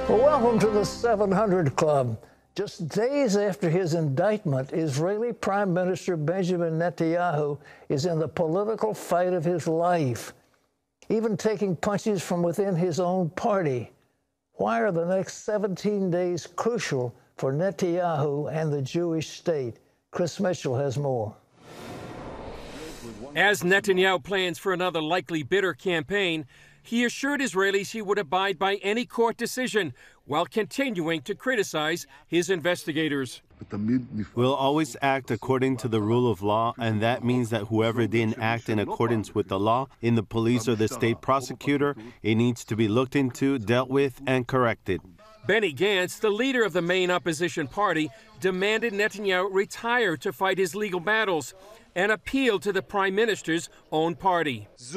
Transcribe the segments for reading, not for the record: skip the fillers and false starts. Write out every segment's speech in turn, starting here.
Well, welcome to the 700 Club. Just days after his indictment, Israeli Prime Minister Benjamin Netanyahu is in the political fight of his life, even taking punches from within his own party. Why are the next 17 days crucial for Netanyahu and the Jewish state? Chris Mitchell has more. As Netanyahu plans for another likely bitter campaign, he assured Israelis he would abide by any court decision while continuing to criticize his investigators. We'll always act according to the rule of law, and that means that whoever didn't act in accordance with the law, in the police or the state prosecutor, it needs to be looked into, dealt with, and corrected. Benny Gantz, the leader of the main opposition party, demanded Netanyahu retire to fight his legal battles and appealed to the prime minister's own party. This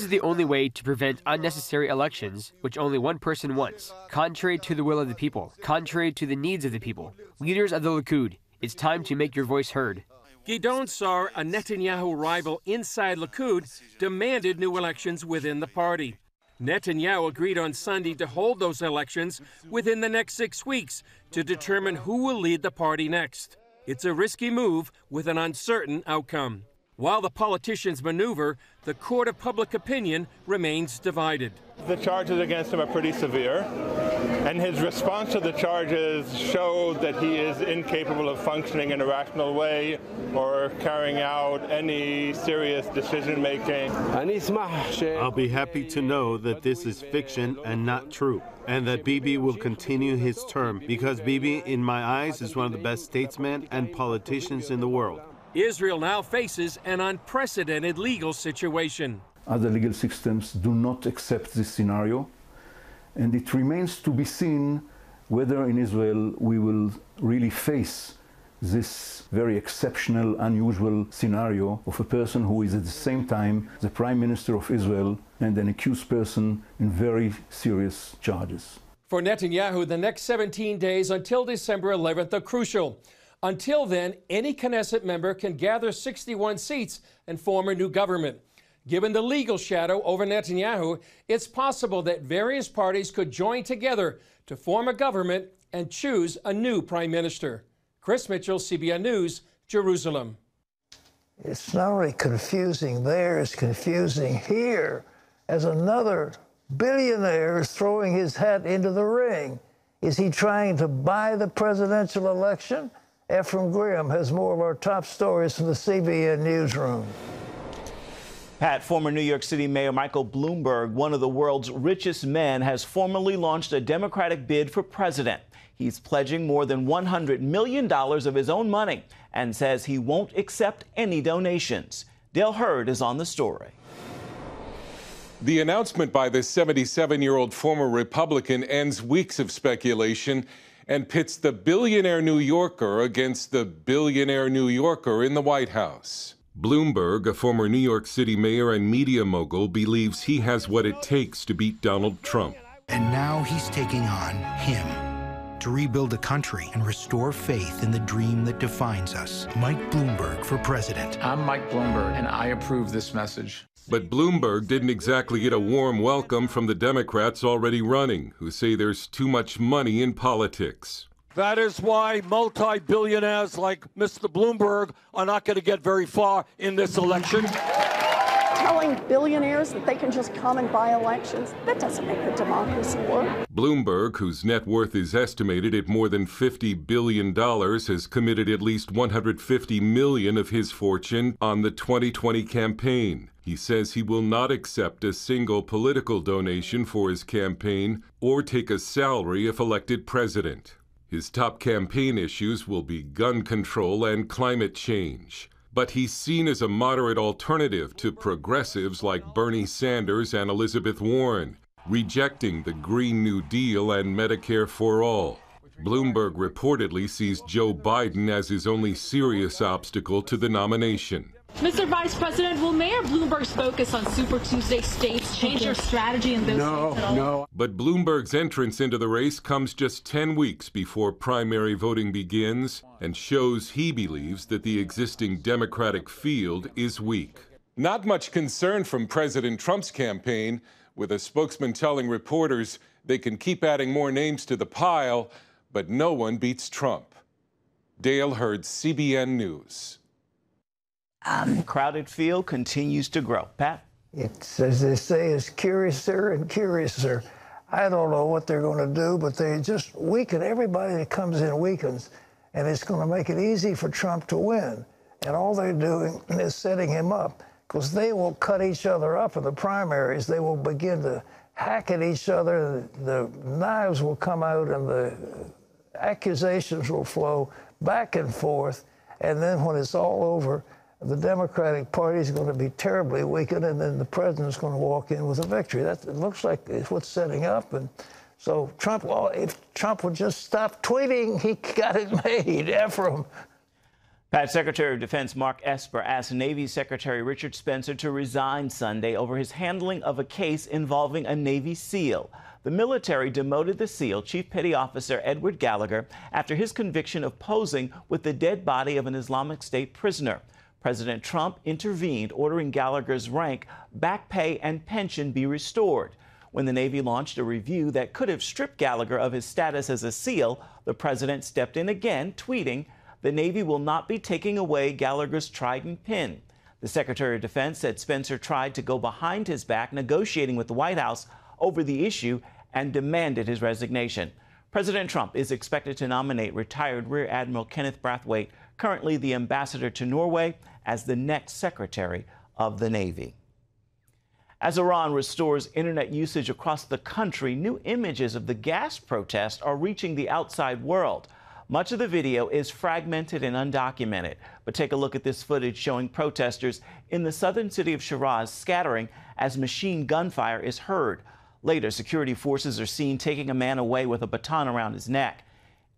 is the only way to prevent unnecessary elections, which only one person wants, contrary to the will of the people, contrary to the needs of the people. Leaders of the Likud, it's time to make your voice heard. Gidon Sar, a Netanyahu rival inside Likud, demanded new elections within the party. Netanyahu agreed on Sunday to hold those elections within the next 6 weeks to determine who will lead the party next. It's a risky move with an uncertain outcome. While the politicians maneuver, the court of public opinion remains divided. The charges against him are pretty severe, and his response to the charges showed that he is incapable of functioning in a rational way or carrying out any serious decision-making. I'll be happy to know that this is fiction and not true, and that Bibi will continue his term, because Bibi, in my eyes, is one of the best statesmen and politicians in the world. Israel now faces an unprecedented legal situation. Other legal systems do not accept this scenario, and it remains to be seen whether in Israel we will really face this very exceptional, unusual scenario of a person who is at the same time the Prime Minister of Israel and an accused person in very serious charges. For Netanyahu, the next 17 days until December 11th are crucial. Until then, any Knesset member can gather 61 seats and form a new government. Given the legal shadow over Netanyahu, it's possible that various parties could join together to form a government and choose a new prime minister. Chris Mitchell, CBN News, Jerusalem. It's not only confusing there, it's confusing here as another billionaire is throwing his hat into the ring. Is he trying to buy the presidential election? Ephraim Graham has more of our top stories from the CBN newsroom. Pat, former New York City Mayor Michael Bloomberg, one of the world's richest men, has formally launched a Democratic bid for president. He's pledging more than $100 million of his own money and says he won't accept any donations. Dale Hurd is on the story. The announcement by the 77-year-old former Republican ends weeks of speculation and pits the billionaire New Yorker against the billionaire New Yorker in the White House. Bloomberg, a former New York City mayor and media mogul, believes he has what it takes to beat Donald Trump. And now he's taking on him to rebuild a country and restore faith in the dream that defines us. Mike Bloomberg for president. I'm Mike Bloomberg, and I approve this message. But Bloomberg didn't exactly get a warm welcome from the Democrats already running, who say there's too much money in politics. That is why multi-billionaires like Mr. Bloomberg are not going to get very far in this election. Telling billionaires that they can just come and buy elections, that doesn't make a democracy work. Bloomberg, whose net worth is estimated at more than $50 billion, has committed at least $150 million of his fortune on the 2020 campaign. He says he will not accept a single political donation for his campaign or take a salary if elected president. His top campaign issues will be gun control and climate change. But he's seen as a moderate alternative to progressives like Bernie Sanders and Elizabeth Warren, rejecting the Green New Deal and Medicare for All. Bloomberg reportedly sees Joe Biden as his only serious obstacle to the nomination. Mr. Vice President, will Mayor Bloomberg's focus on Super Tuesday states change your strategy in those states at all? No. But Bloomberg's entrance into the race comes just 10 weeks before primary voting begins and shows he believes that the existing Democratic field is weak. Not much concern from President Trump's campaign, with a spokesman telling reporters They can keep adding more names to the pile, but no one beats Trump. Dale Hurd, CBN News. Crowded field continues to grow. Pat? It's, as they say, it's curiouser and curiouser. I don't know what they're going to do, but they just weaken. Everybody that comes in weakens, and it's going to make it easy for Trump to win. And all they're doing is setting him up, because they will cut each other up in the primaries. They will begin to hack at each other. The knives will come out, and the accusations will flow back and forth. And then when it's all over, the Democratic Party is going to be terribly weakened, and then the president's going to walk in with a victory. That it looks like it's what's setting up. And so Trump, well, if Trump would just stop tweeting, he got it made. Ephraim. Pat, Secretary of Defense Mark Esper asked Navy Secretary Richard Spencer to resign Sunday over his handling of a case involving a Navy SEAL. The military demoted the SEAL, Chief Petty Officer Edward Gallagher, after his conviction of posing with the dead body of an Islamic State prisoner. President Trump intervened, ordering Gallagher's rank, back pay, and pension be restored. When the Navy launched a review that could have stripped Gallagher of his status as a SEAL, the president stepped in again, tweeting, "The Navy will not be taking away Gallagher's trident pin." The Secretary of Defense said Spencer tried to go behind his back, negotiating with the White House over the issue, and demanded his resignation. President Trump is expected to nominate retired Rear Admiral Kenneth Brathwaite, currently the ambassador to Norway, as the next Secretary of the Navy. As Iran restores internet usage across the country, new images of the gas protest are reaching the outside world. Much of the video is fragmented and undocumented, but take a look at this footage showing protesters in the southern city of Shiraz scattering as machine gunfire is heard. Later, security forces are seen taking a man away with a baton around his neck.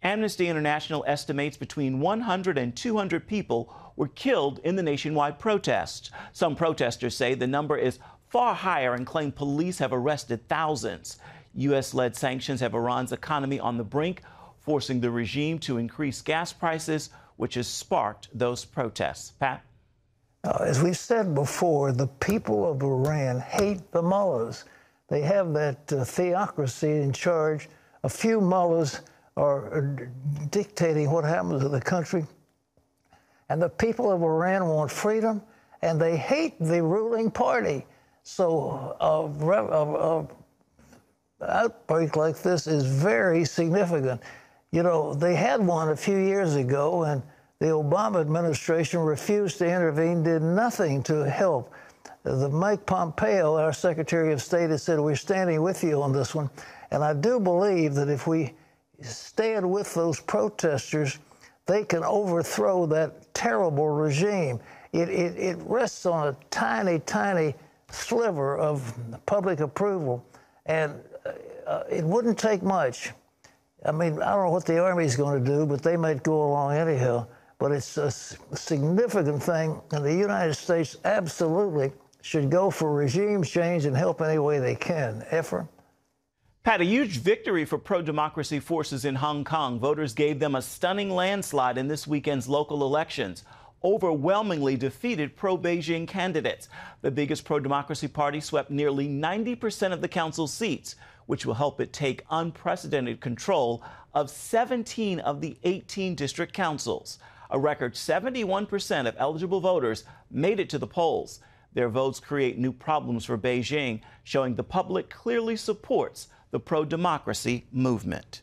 Amnesty International estimates between 100 and 200 people were killed in the nationwide protests. Some protesters say the number is far higher and claim police have arrested thousands. U.S.-led sanctions have Iran's economy on the brink, forcing the regime to increase gas prices, which has sparked those protests. Pat? As we said before, the people of Iran hate the mullahs. They have that theocracy in charge. A few mullahs are dictating what happens to the country. And the people of Iran want freedom, and they hate the ruling party. So an outbreak like this is very significant. You know, they had one a few years ago, and the Obama administration refused to intervene, did nothing to help. Mike Pompeo, our Secretary of State, has said, we're standing with you on this one. And I do believe that if we stand with those protesters, they can overthrow that terrible regime. It rests on a tiny, tiny sliver of public approval, and it wouldn't take much. I mean, I don't know what the Army's going to do, but they might go along anyhow. But it's a significant thing, and the United States absolutely should go for regime change and help any way they can. Ephraim? Pat, a huge victory for pro-democracy forces in Hong Kong. Voters gave them a stunning landslide in this weekend's local elections, overwhelmingly defeated pro-Beijing candidates. The biggest pro-democracy party swept nearly 90% of the council seats, which will help it take unprecedented control of 17 of the 18 district councils. A record 71% of eligible voters made it to the polls. Their votes create new problems for Beijing, showing the public clearly supports the pro-democracy movement.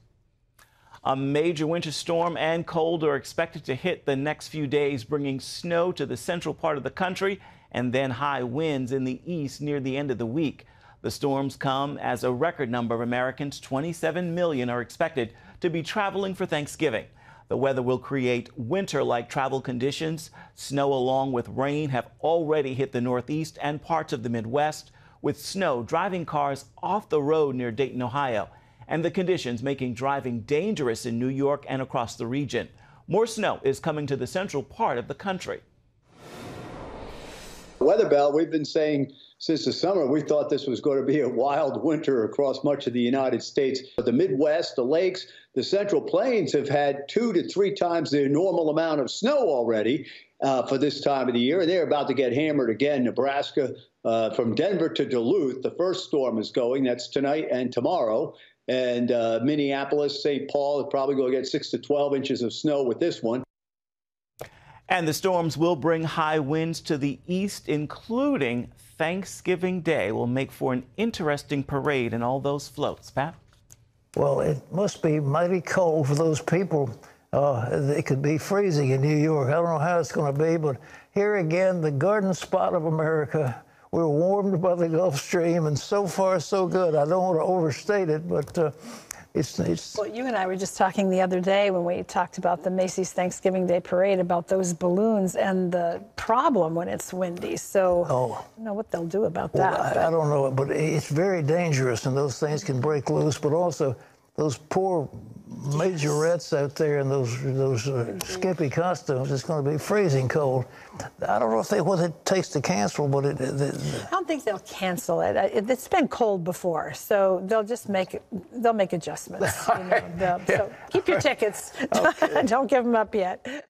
A major winter storm and cold are expected to hit the next few days, bringing snow to the central part of the country and then high winds in the east near the end of the week. The storms come as a record number of Americans, 27 million, are expected to be traveling for Thanksgiving. The weather will create winter-like travel conditions. Snow along with rain have already hit the Northeast and parts of the Midwest, with snow driving cars off the road near Dayton, Ohio, and the conditions making driving dangerous in New York and across the region. More snow is coming to the central part of the country. Weather Bell, we've been saying since the summer, we thought this was going to be a wild winter across much of the United States. But the Midwest, the lakes, the Central Plains have had 2 to 3 times their normal amount of snow already for this time of the year. They're about to get hammered again. Nebraska, from Denver to Duluth, the first storm is going. That's tonight and tomorrow. And Minneapolis, St. Paul is probably going to get 6 to 12 inches of snow with this one. And the storms will bring high winds to the east, including Thanksgiving Day. Will make for an interesting parade and all those floats. Pat? Well, it must be mighty cold for those people. It could be freezing in New York. I don't know how it's going to be, but here again, the garden spot of America. We're warmed by the Gulf Stream, and so far, so good. I don't want to overstate it, but it's... Well, you and I were just talking the other day when we talked about the Macy's Thanksgiving Day Parade about those balloons and the problem when it's windy. So I don't know what they'll do about that. I don't know, but it's very dangerous, and those things can break loose. But also, those poor majorettes out there in those skimpy costumes, it's going to be freezing cold. I don't know what it takes to cancel, but I don't think they'll cancel it. It's been cold before, so they'll just make adjustments. You know, so keep your tickets. Okay. Don't give them up yet.